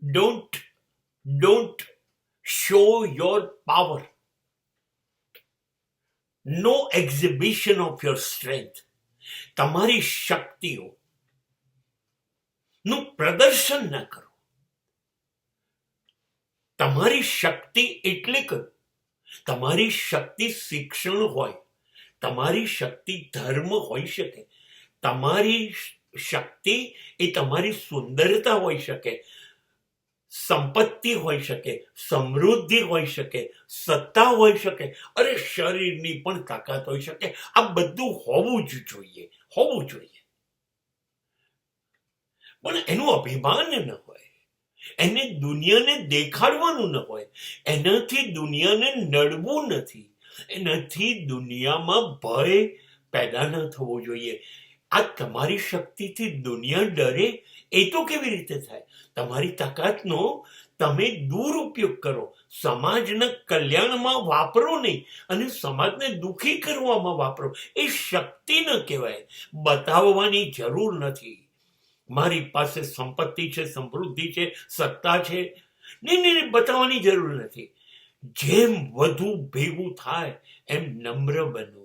Don't show your power. No exhibition of your strength. તમારી શક્તિઓ નું પ્રદર્શન ના કરો. તમારી શક્તિ એટલે કરો. તમારી શક્તિ શિક્ષણ હોય, તમારી શક્તિ ધર્મ હોઈ શકે, તમારી શક્તિ એ તમારી સુંદરતા હોઈ શકે, સંપત્તિ હોઈ શકે, સમૃદ્ધિ હોઈ શકે, સત્તા હોઈ શકે, અરે શરીરની પણ તાકાત હોઈ શકે. આ બધું હોવું જ જોઈએ, હોવું જોઈએ. પણ એનું અભિમાન ન હોય, એને દુનિયાને દેખાડવાનું ન હોય, એનાથી દુનિયાને નડવું નથી, એનાથી દુનિયામાં ભય પેદા ન થવો જોઈએ. આ તમારી શક્તિથી દુનિયા ડરે એ તો કેવી રીતે થાય? તમારી તાકાતનો તમે દુરુપયોગ કરો, સમાજના કલ્યાણમાં વાપરો નહીં અને સમાજને દુઃખી કરવામાં વાપરો. એ શક્તિ ન કહેવાય. બતાવવાની જરૂર નથી. મારી પાસે સંપત્તિ છે, સમૃદ્ધિ છે, સત્તા છે, નહીં, બતાવવાની જરૂર નથી. જેમ વધુ ભેગું થાય એમ નમ્ર બનો.